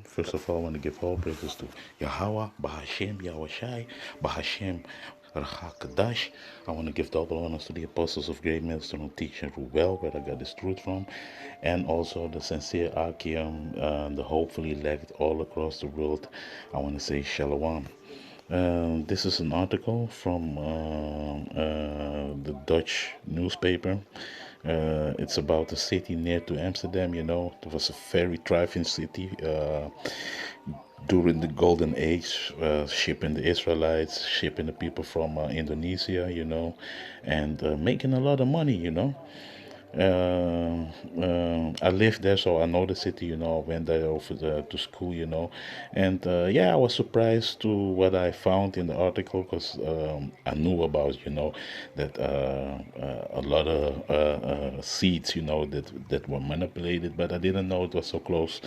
First of all, I want to give all praises to Yahawah, Bahashem, Yahawashi, Bahashem, Qadash. I want to give double honors to the apostles of Greatmillstone teaching well where I got this truth from, and also the sincere Akim, the hopefully elect all across the world. I want to say Shalom. This is an article from the Dutch newspaper. It's about a city near to Amsterdam. It was a very thriving city during the Golden Age, shipping the Israelites, shipping the people from Indonesia, and making a lot of money. I lived there, so I know the city. I went there over to school. And yeah, I was surprised to what I found in the article because I knew about, that a lot of seeds, that were manipulated, but I didn't know it was so close.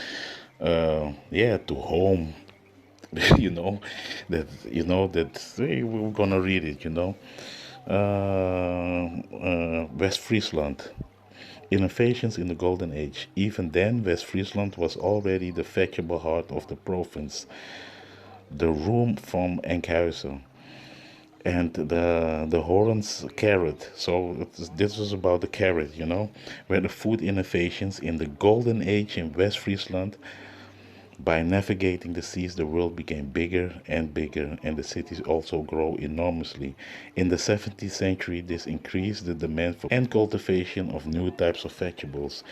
Yeah, to home. you know that hey, we're gonna read it. West Friesland. Innovations in the Golden Age. Even then, West Friesland was already the vegetable heart of the province, the room from Enkhuizen, and the Horns carrot. So this was about the carrot, where the food innovations in the Golden Age in West Friesland. By navigating the seas, the world became bigger and bigger, and the cities also grow enormously. In the 17th century, this increased the demand for and cultivation of new types of vegetables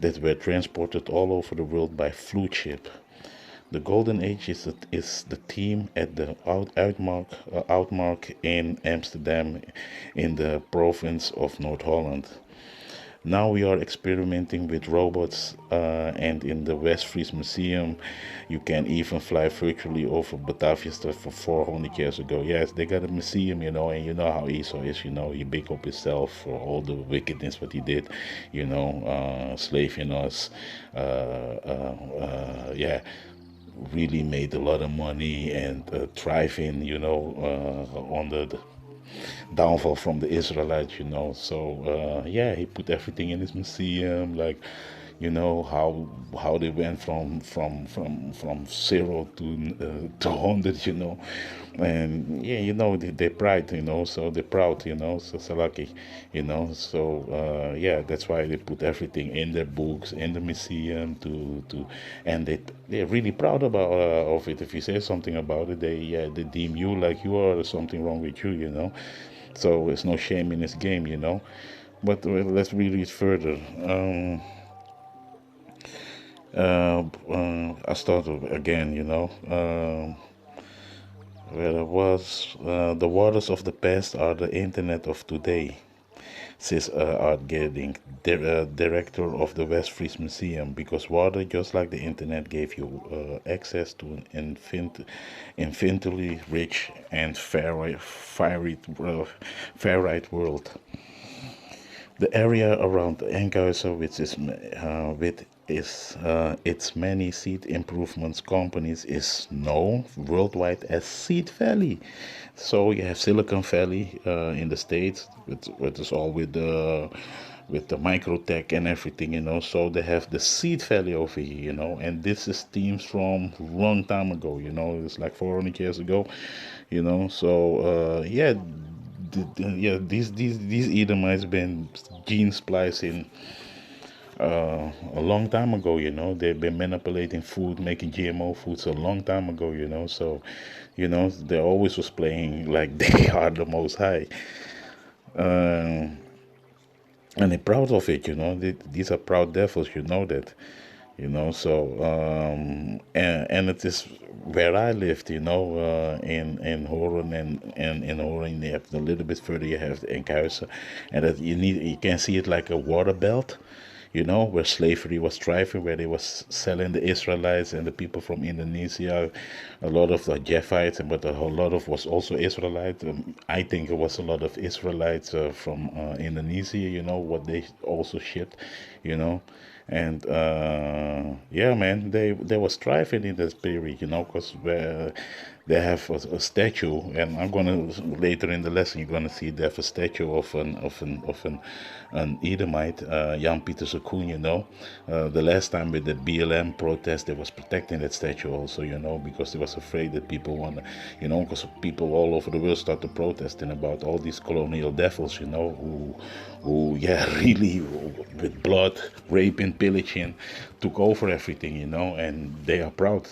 that were transported all over the world by fluid ship. The Golden Age is the theme at the Outmark in Amsterdam in the province of North Holland. Now we are experimenting with robots, and in the West Fries Museum, you can even fly virtually over Batavia stuff from 400 years ago. Yes, they got a museum, and you know how Esau is, he big up himself for all the wickedness what he did, slaving us, yeah, really made a lot of money and thriving, on the downfall from the Israelites, So yeah, he put everything in his museum, like how they went from 0 to 100, and yeah, they pride, so they're proud, so Salaki, so yeah, that's why they put everything in their books in the museum and they're really proud about of it. If you say something about it, they deem you like you are something wrong with you, so there's no shame in this game, but let's read it further. I start again, where it was. The waters of the past are the internet of today, says Art Gerding, director of the West Fries Museum, because water, just like the internet, gave you access to an infinitely rich and varied world. The area around Enkhuizen, with its many seed improvements companies, is known worldwide as Seed Valley. So you have Silicon Valley in the States, with is all with the microtech and everything, So they have the Seed Valley over here, and this is themes from long time ago, It's like 400 years ago, So yeah, yeah, these Edomites been gene splicing a long time ago. They've been manipulating food, making GMO foods a long time ago. So they always was playing like they are the Most High, and they're proud of it. These are proud devils. You know that. So and it is where I lived, in Horen, and in Horen you have a little bit further you have the Enkhuizen, and that you can see it like a water belt, where slavery was thriving, where they was selling the Israelites and the people from Indonesia, a lot of the Japhites, but a whole lot of was also Israelites. I think it was a lot of Israelites from Indonesia, what they also shipped, and yeah, man, they were striving in this period, because they have a statue, and I'm gonna later in the lesson you're gonna see they have a statue of an Edomite, Jan Pieter Sekoen, the last time with the BLM protest, they was protecting that statue also, because they was afraid that people wanna, because people all over the world started protesting about all these colonial devils, who yeah, really with blood, raping, pillaging, took over everything, and they are proud.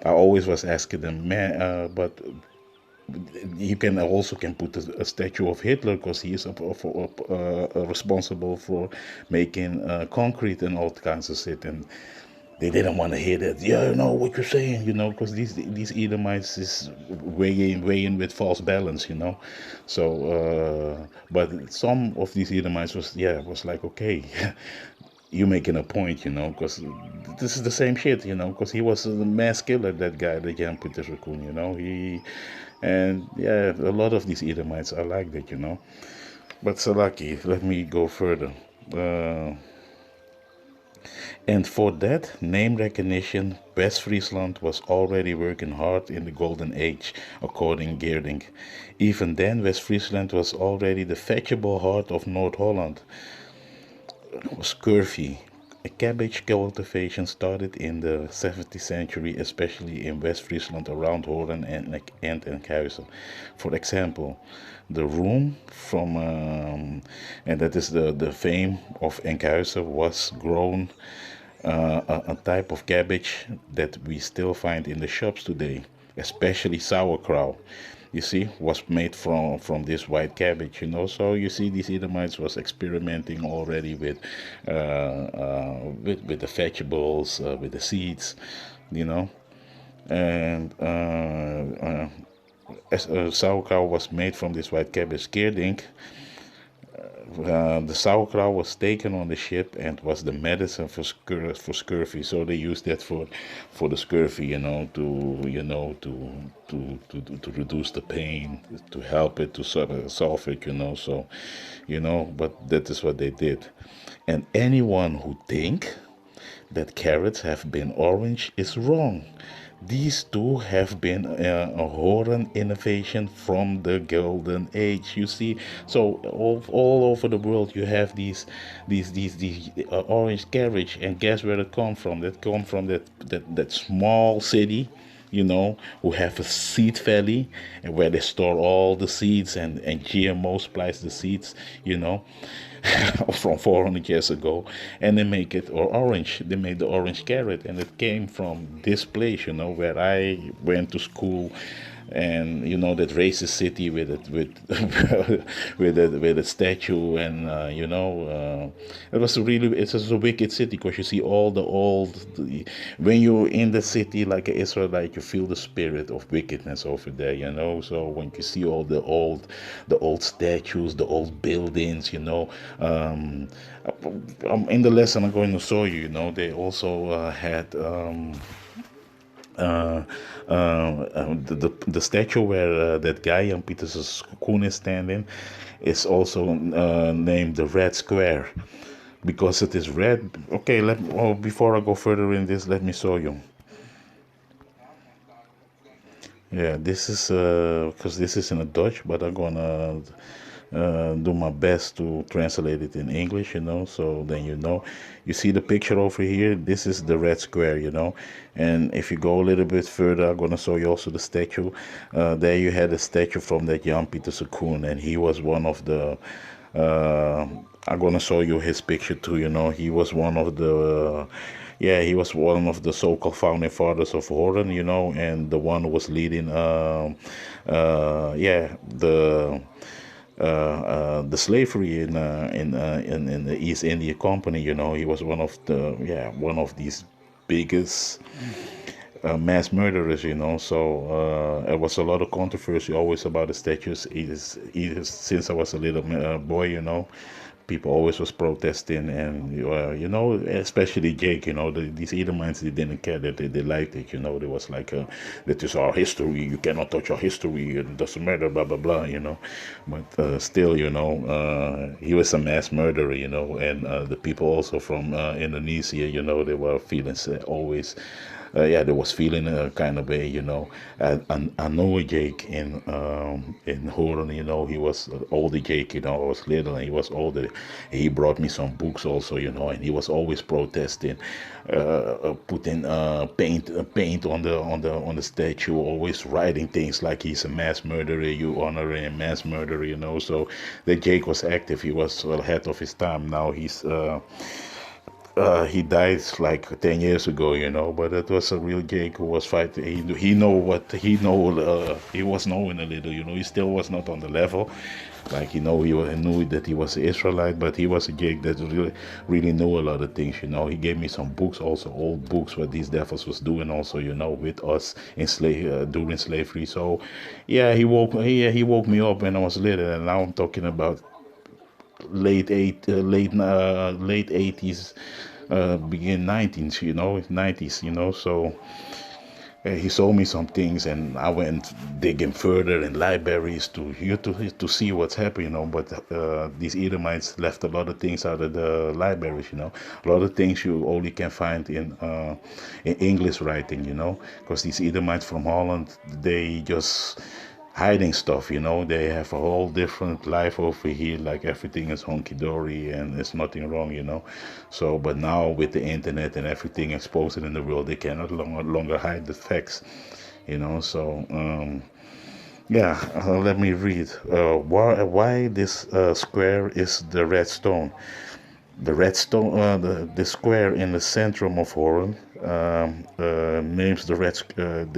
I always was asking them, man, but you can also can put a statue of Hitler because he is responsible for making concrete and all kinds of shit, and they didn't want to hear that. Yeah, I know what you're saying, because these Edomites is weighing with false balance, So, but some of these Edomites was like, okay, you making a point, because this is the same shit, because he was a mass killer, that guy, the Jan Pieter Sekoen, and yeah, a lot of these Edomites are like that, But Salaki, let me go further. And for that name recognition, West Friesland was already working hard in the Golden Age, according Geerdink. Even then, West Friesland was already the vegetable heart of North Holland. Scurvy. A cabbage cultivation started in the 17th century, especially in West Friesland around Hoorn and Enkhuizen. For example, the room from, and that is the fame of Enkhuizen, was grown a type of cabbage that we still find in the shops today, especially sauerkraut. You see, was made from this white cabbage, So you see, these Edomites was experimenting already with the vegetables, with the seeds, and as sauerkraut was made from this white cabbage. Keerdink, the sauerkraut was taken on the ship and was the medicine for scurvy. So they used that for the scurvy, to reduce the pain, to help it, to solve it, So, but that is what they did. And anyone who think that carrots have been orange is wrong. These two have been a Horan innovation from the Golden Age. You see, so all over the world you have these orange carriage, and guess where it come from? That come from that small city, who have a seed valley, and where they store all the seeds and GMO splice the seeds, from 400 years ago, and they make it orange. They made the orange carrot, and it came from this place, where I went to school, and that racist city with it with a statue, and it's just a wicked city, because you see all the when you're in the city like an Israelite, you feel the spirit of wickedness over there, So when you see all the old statues, the old buildings, in the lesson I'm going to show you, they also had the statue where that guy Jan Pieter Sekoen is standing is also named the Red Square, because it is red. Okay, before I go further in this, let me show you. Yeah, this is because this is in a Dutch, but I'm gonna do my best to translate it in English, so then you see the picture over here. This is the Red Square, and if you go a little bit further, I'm gonna show you also the statue. There you had a statue from that Jan Pieter Sekoen, and he was one of the I'm gonna show you his picture too, he was one of the he was one of the so-called founding fathers of Hoorn, and the one who was leading the slavery in the East India Company. He was one of these biggest mass murderers. So there was a lot of controversy always about the statues. Either since I was a little boy, people always was protesting, and especially Jake, these Edomites, they didn't care, that they liked it, there was like that is our history, you cannot touch our history, it doesn't matter, blah blah blah, but still, he was a mass murderer, and the people also from Indonesia, they were feeling always yeah, they was feeling a kind of way, I know a Jake in Horen, he was older Jake, I was little and he was older. He brought me some books also, and he was always protesting, putting paint on the statue, always writing things like he's a mass murderer, you honor a mass murderer, So the Jake was active. He was ahead of his time. Now he died like 10 years ago, but it was a real Jake who was fighting. He know what he was knowing a little, he still was not on the level, like, he knew that he was an Israelite, but he was a Jake that really knew a lot of things, He gave me some books also, old books, what these devils was doing also, with us in during slavery. So yeah, he woke me up when I was little, and now I'm talking about late 80s, begin 19s, 90s, So he showed me some things, and I went digging further in libraries to see what's happening, But these Edomites left a lot of things out of the libraries, A lot of things you only can find in English writing, Because these Edomites from Holland, they just hiding stuff, They have a whole different life over here, like everything is hunky-dory and there's nothing wrong, So, but now with the internet and everything exposed in the world, they cannot longer hide the facts, So, yeah, let me read. Why this square is the red stone. The red stone, the square in the centrum of Horen, they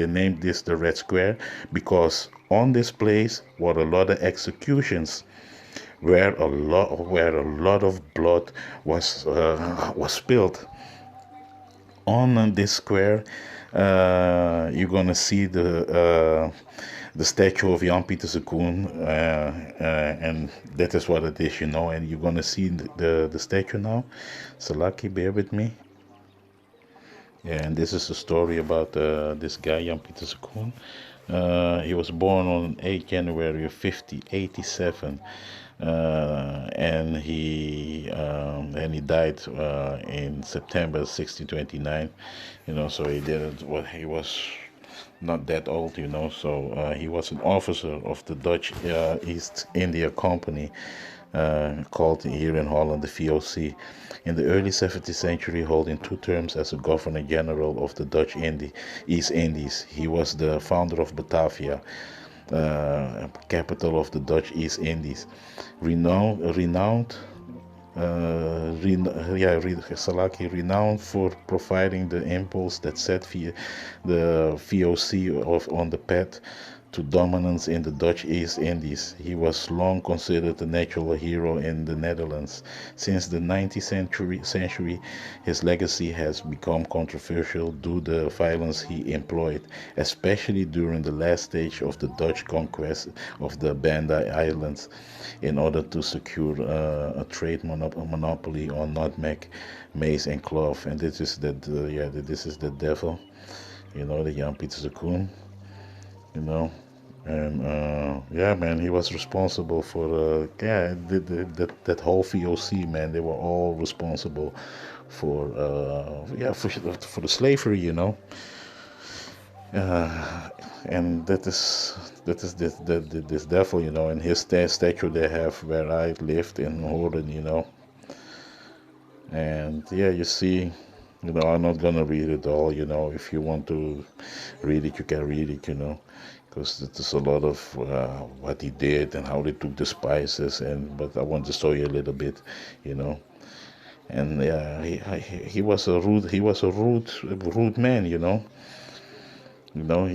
named this the red square because on this place were a lot of executions, where a lot of blood was spilled. On this square, you're gonna see the statue of Jan Pieter Sekoen, and that is what it is, And you're gonna see the statue now. Salaki, bear with me. Yeah, and this is the story about this guy, Jan Pieter Sekoen. He was born on 8 January of 5087, and he died in September 1629. So he did what he was not that old, So he was an officer of the Dutch East India Company, called here in Holland the VOC. In the early 17th century, holding 2 terms as a Governor General of the Dutch East Indies. He was the founder of Batavia, capital of the Dutch East Indies. Renowned renowned for providing the impulse that set the VOC on the path to dominance in the Dutch East Indies. He was long considered a natural hero in the Netherlands. Since the 19th century, his legacy has become controversial due to the violence he employed, especially during the last stage of the Dutch conquest of the Banda Islands, in order to secure a trade monopoly on nutmeg, maize, and cloth. And this is this is the devil, the Jan Pieter Sekoen. And yeah, man, he was responsible for that whole VOC, man. They were all responsible for for the slavery, and that is this devil, and his statue they have where I lived in Horen, and yeah, you see. I'm not gonna read it all, If you want to read it, you can read it, because there's a lot of what he did and how they took the spices, but I want to show you a little bit, And yeah, he was a rude man, He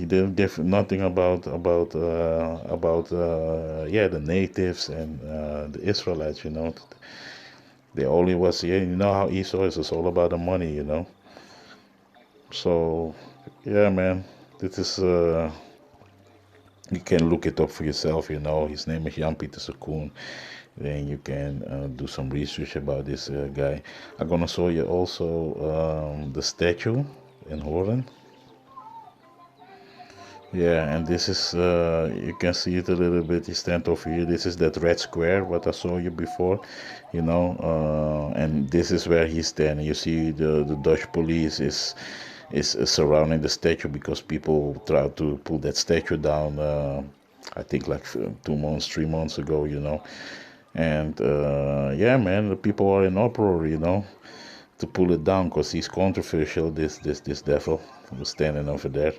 didn't give nothing about the natives and the Israelites, They only was, how Esau is. It's all about the money, So, yeah, man, this is, you can look it up for yourself, His name is Jan Pieter Sekoen. Then you can do some research about this guy. I'm gonna show you also the statue in Horen. Yeah, and this is, you can see it a little bit, he stand over here. This is that red square, what I saw you before, and this is where he's standing. You see the Dutch police is is surrounding the statue because people tried to pull that statue down. I think like 2 months, 3 months ago, and yeah, man, the people are in uproar, to pull it down because he's controversial. This devil was standing over there,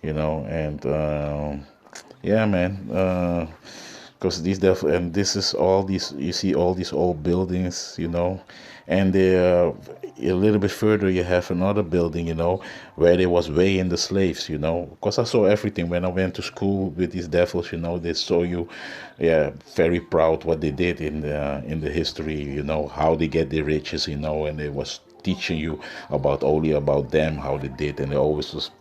and yeah, man. Because these devil and this is all these you see all these old buildings, and they a little bit further you have another building, where they was weighing the slaves, because I saw everything when I went to school with these devils, they show you, yeah, very proud what they did in the history, how they get their riches, and it was teaching you about only about them, how they did, and they always was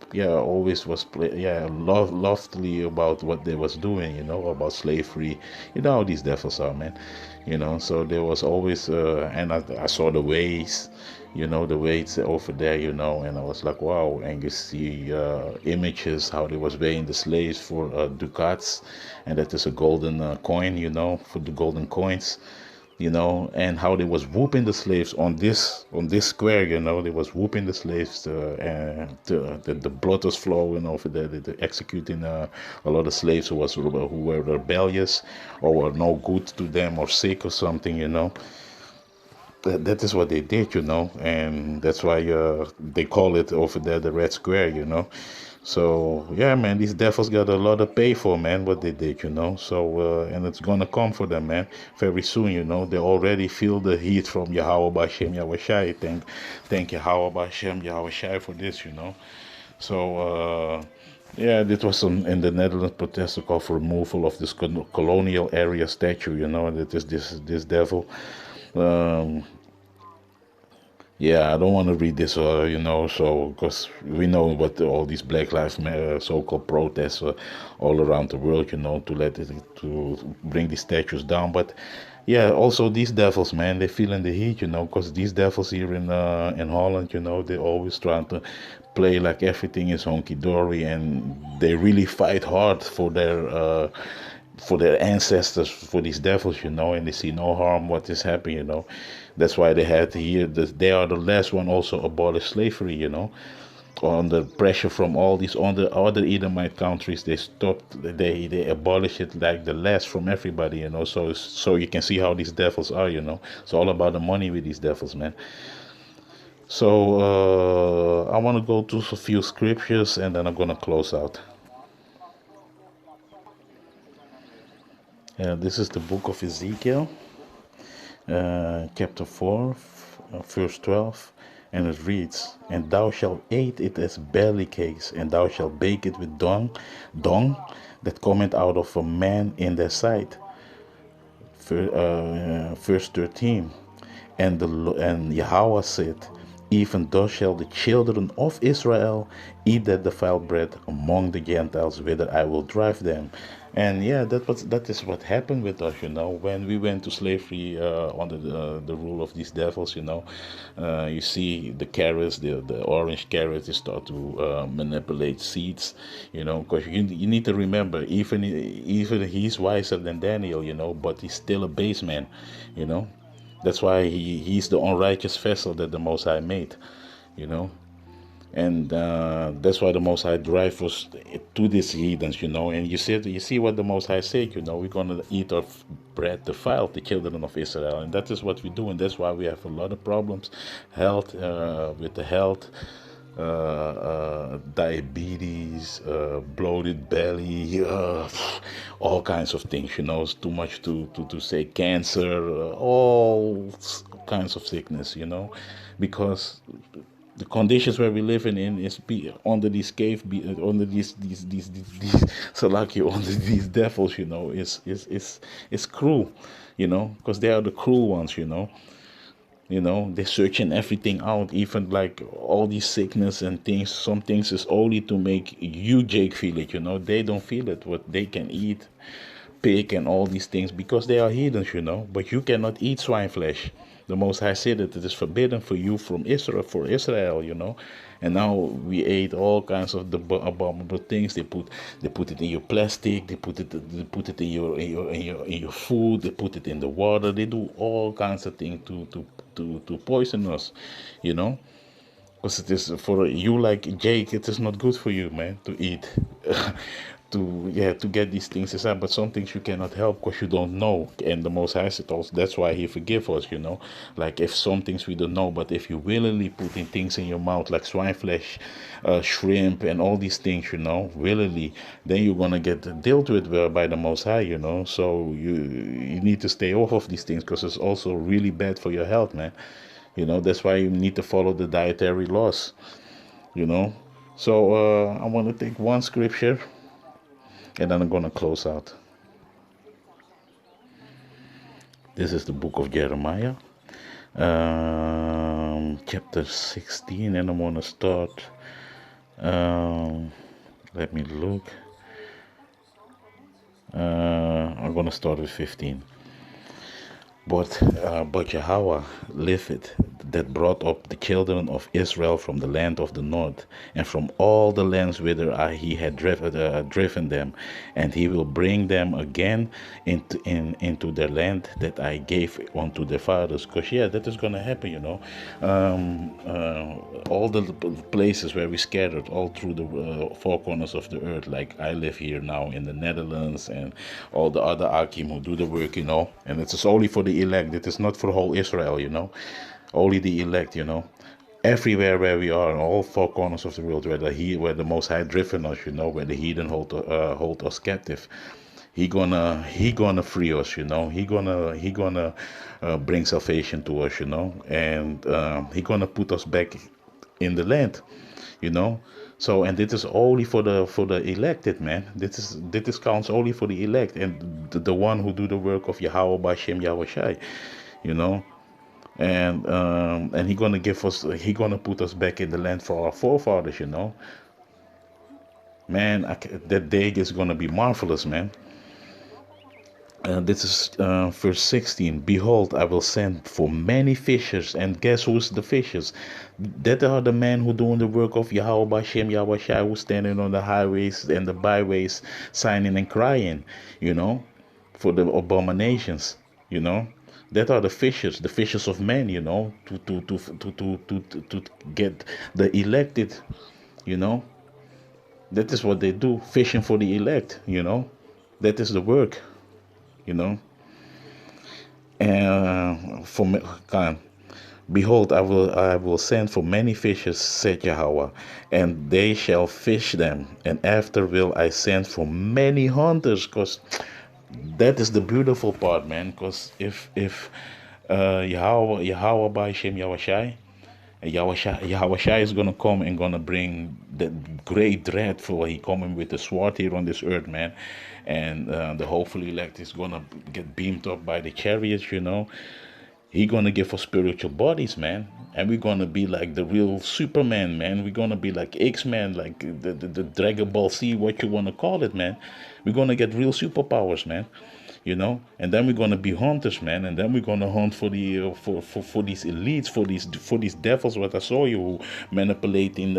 loftily about what they was doing, about slavery. How these devils are, man. So there was always and I saw the ways, the weights over there, and I was like, wow. And you see images how they was weighing the slaves for ducats, and that is a golden coin, for the golden coins, and how they was whooping the slaves on this square, they was whooping the slaves, and the blood was flowing over there. They executing a lot of slaves who were rebellious or were no good to them or sick or something, that is what they did, and that's why they call it over there the Red Square, So yeah, man, these devils got a lot of pay for, man, what they did, So and it's gonna come for them, man, very soon, They already feel the heat from Yahawah Bashem Yahawashi. Thank Yahawah Bashem Yahawashi for this, So yeah, this was in the Netherlands protest call for removal of this colonial area statue, that is this devil. Um, yeah, I don't want to read this, so because we know what all these Black Lives Matter so-called protests all around the world, to bring these statues down. But yeah, also these devils, man, they feeling the heat, because these devils here in Holland, they always trying to play like everything is honky dory, and they really fight hard for their ancestors, for these devils, and they see no harm what is happening, That's why they had here, they are the last one also abolish slavery, under pressure from all these other Edomite countries. They stopped, they abolished it like the last from everybody, so you can see how these devils are, It's all about the money with these devils, man. So I want to go to a few scriptures and then I'm going to close out. This is the book of Ezekiel, chapter 4, verse 12, and it reads, "And thou shalt eat it as belly cakes, and thou shalt bake it with dung that cometh out of a man in their sight." Verse 13, and Yahawah said, "Even thus shall the children of Israel eat that defiled bread among the Gentiles, whither I will drive them." And yeah, that is what happened with us, when we went to slavery under the rule of these devils, you see the carrots, the orange carrots, they start to manipulate seeds, because you need to remember, even he's wiser than Daniel, but he's still a base man, That's why he's the unrighteous vessel that the Most High made, and that's why the Most High drive us to these heathens, And you see what the Most High said, we're gonna eat our bread defiled, the children of Israel, and that is what we do, and that's why we have a lot of problems, with the health. Diabetes, bloated belly, all kinds of things, It's too much to say cancer, all kinds of sickness, because the conditions where we live in is under these under these Salaki, under these devils, is cruel, because they are the cruel ones, they're searching everything out, even like all these sickness and things. Some things is only to make you, Jake, feel it, They don't feel it, what they can eat, pig and all these things, because they are heathens, But you cannot eat swine flesh. The Most High said that it is forbidden for you from Israel, for Israel, And now we ate all kinds of the abominable things. They put it in your plastic. They put it in your food. They put it in the water. They do all kinds of things to poison us, Because Because it is for you like Jake, it is not good for you, man, to eat. To get these things aside, but some things you cannot help because you don't know, and the Most High said also that's why He forgive us, like if some things we don't know, but if you willingly putting things in your mouth like swine flesh, shrimp, and all these things, willingly, then you're gonna get dealt with by the Most High, so you need to stay off of these things because it's also really bad for your health, man. That's why you need to follow the dietary laws, so I want to take one scripture and then I'm going to close out. This is the book of Jeremiah, chapter 16, and I'm going to start. Let me look. I'm going to start with 15. But Yahawah liveth, that brought up the children of Israel from the land of the north, and from all the lands whither he had driven them, and he will bring them again into their land that I gave unto their fathers. Because that is going to happen, all the places where we scattered all through the four corners of the earth, like I live here now in the Netherlands, and all the other Akim who do the work, and it is only for the elect. It is not for whole Israel, only the elect, everywhere where we are in all four corners of the world, where the Most High driven us, where the heathen hold us captive. He gonna free us, He gonna bring salvation to us, and he gonna put us back in the land, So, and this is only for the elected, man. This counts only for the elect and the one who do the work of Yahawah by Shem Yahawashi, and he gonna put us back in the land for our forefathers, Man, that day is gonna be marvelous, man. This is verse 16. Behold, I will send for many fishers. And guess who's the fishers? That are the men who doing the work of Yahawah by Shem Yahawashi, who standing on the highways and the byways, signing and crying, for the abominations, That are the fishers of men, to get the elected, That is what they do, fishing for the elect, That is the work. And behold, I will send for many fishes, said Yahawah, and they shall fish them. And after will I send for many hunters, because that is the beautiful part, man. Because if Yahawah by Shem Yahawashi, Yahawashi is gonna come and gonna bring the great dread, for he coming with the sword here on this earth, man. And the hopefully elect is gonna get beamed up by the chariots, He gonna give us spiritual bodies, man, and we're gonna be like the real Superman, man. We're gonna be like X-Men, like the Dragon Ball Z, what you wanna call it, man. We're gonna get real superpowers, man. And then we're gonna be hunters, man, and then we're gonna hunt for the for these elites, for these devils. What I saw you who manipulating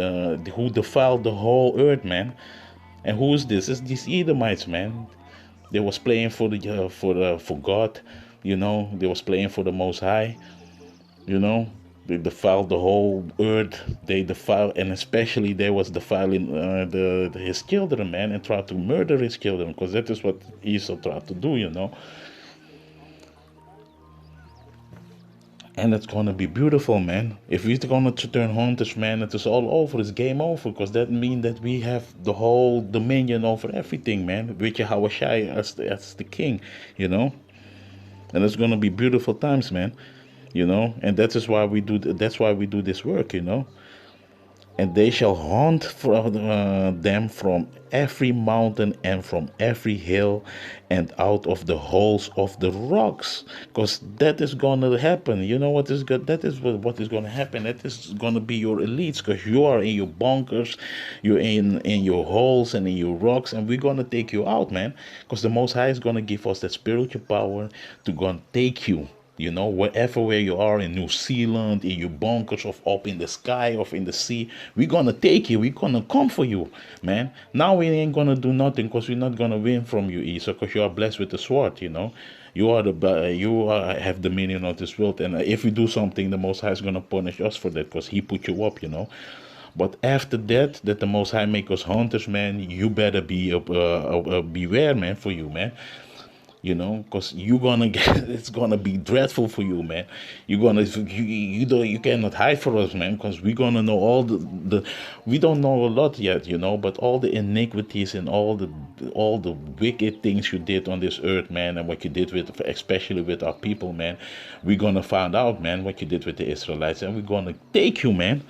who defiled the whole earth, man. And who is this? It's these Edomites, man. They was playing for God, They was playing for the Most High, They defiled the whole earth. They defiled, and especially they was defiling his children, man, and tried to murder his children, because that is what Esau tried to do, And it's gonna be beautiful, man. If we're gonna turn hunters, man, it is all over. It's game over, because that means that we have the whole dominion over everything, man. With Yahawashi as the king, And it's gonna be beautiful times, man. And that is why we do. That's why we do this work, And they shall hunt from them from every mountain and from every hill and out of the holes of the rocks, because that is gonna happen. You know what is good? That is what is gonna happen. That is gonna be your elites, because you are in your bunkers, you're in your holes and in your rocks, and we're gonna take you out, man. Because the Most High is gonna give us that spiritual power to go and take you. You know, wherever where you are in New Zealand, in your bunkers, of up in the sky, of in the sea, we're gonna take you. We're gonna come for you, man. Now we ain't gonna do nothing because we're not gonna win from you, Esau, because you are blessed with the sword. You know, you are have dominion of this world, and if we do something, the Most High is gonna punish us for that because He put you up. You know. But after that the Most High make us hunters, man. You better be beware, man, for you, man. You know, because you're gonna get it's gonna be dreadful for you, man. You're gonna you cannot hide for us, man, because we're gonna know all the we don't know a lot yet, you know, but all the iniquities and all the wicked things you did on this earth, man, and what you did with, especially with our people, man. We're gonna find out, man, what you did with the Israelites, and we're gonna take you, man.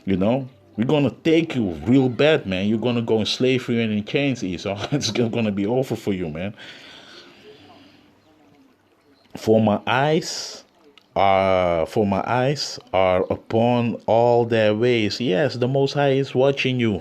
You know, we're gonna take you real bad, man. You're gonna go in slavery and in chains, Esau. It's gonna be over for you, man. For my eyes are upon all their ways. Yes, the Most High is watching you.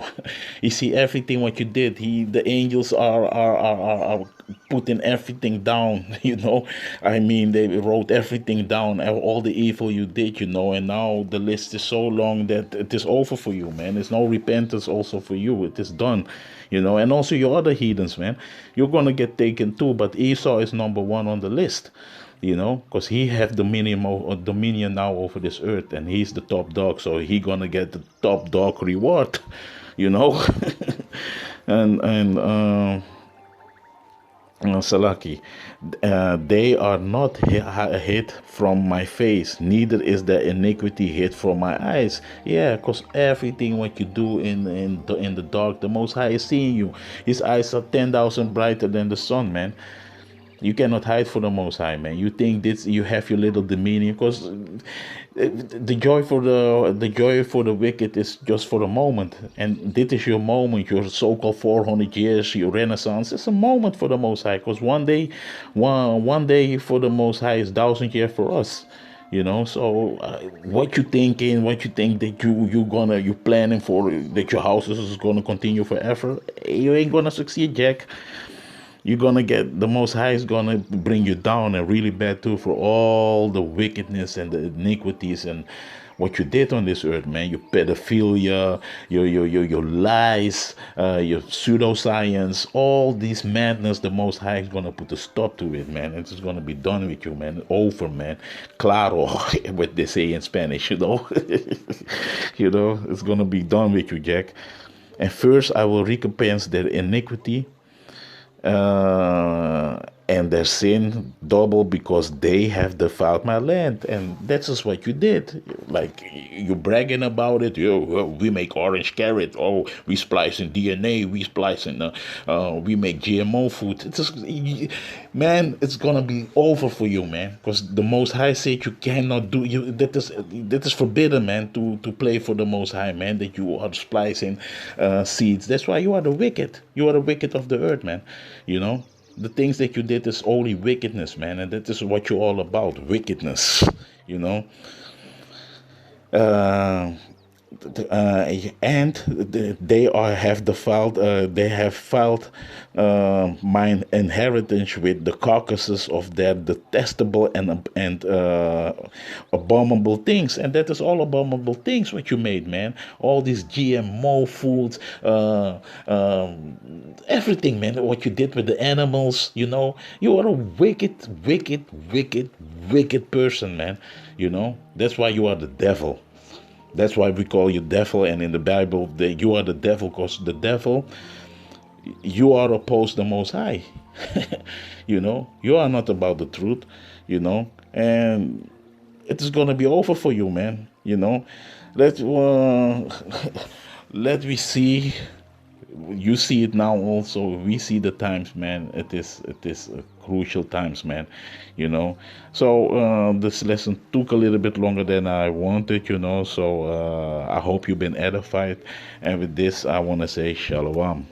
He see everything what you did. The angels are putting everything down. You know, I mean, they wrote everything down, all the evil you did. You know, and now the list is so long that it is over for you, man. There's no repentance also for you. It is done. You know, and also your other heathens, man. You're gonna get taken too, but Esau is number one on the list. You know, because he have dominion now over this earth, and he's the top dog, so he gonna get the top dog reward. You know. and Salaki, they are not hid from my face, neither is the iniquity hid from my eyes. Yeah, because everything what you do in the dark, the Most High is seeing you. His eyes are 10,000 brighter than the sun, man. You cannot hide for the Most High, man. You think this, you have your little dominion, because the joy for the wicked is just for the moment, and this is your moment, your so-called 400 years, your renaissance. It's a moment for the Most High, because one day for the Most High is 1,000 years for us. You know, so what you think that you planning for, that your house is gonna continue forever? You ain't gonna succeed, Jack. You're gonna get, the Most High is gonna bring you down, and really bad too, for all the wickedness and the iniquities and what you did on this earth, man. Your pedophilia, your lies, your pseudoscience, all these madness. The Most High is gonna put a stop to it, man. It's just gonna be done with you, man. Over, man. Claro, what they say in Spanish, you know. You know, it's gonna be done with you, Jack. And first, I will recompense their iniquity and their sin double, because they have defiled my land. And that's just what you did. Like, you're bragging about it. We make orange carrot. Oh, we splice in DNA. We splice in we make GMO food. It's just, man, it's gonna be over for you, man, because the Most High said you cannot do you. That is forbidden, man, to play for the Most High, man. That you are splicing seeds. That's why you are the wicked. You are the wicked of the earth, man. You know, the things that you did is only wickedness, man, and that is what you're all about, wickedness. You know. And they have defiled. They have filed mine inheritance with the carcasses of their detestable and abominable things. And that is all abominable things what you made, man. All these GMO foods, everything, man. What you did with the animals, you know. You are a wicked person, man. You know. That's why you are the devil. That's why we call you devil, and in the Bible, you are the devil, because the devil, you are opposed to the Most High. You know, you are not about the truth, you know, and it is going to be over for you, man. You know, let me see. You see it now also. We see the times, man. It is crucial times, man. You know. So this lesson took a little bit longer than I wanted, you know. So I hope you've been edified. And with this, I want to say shalom.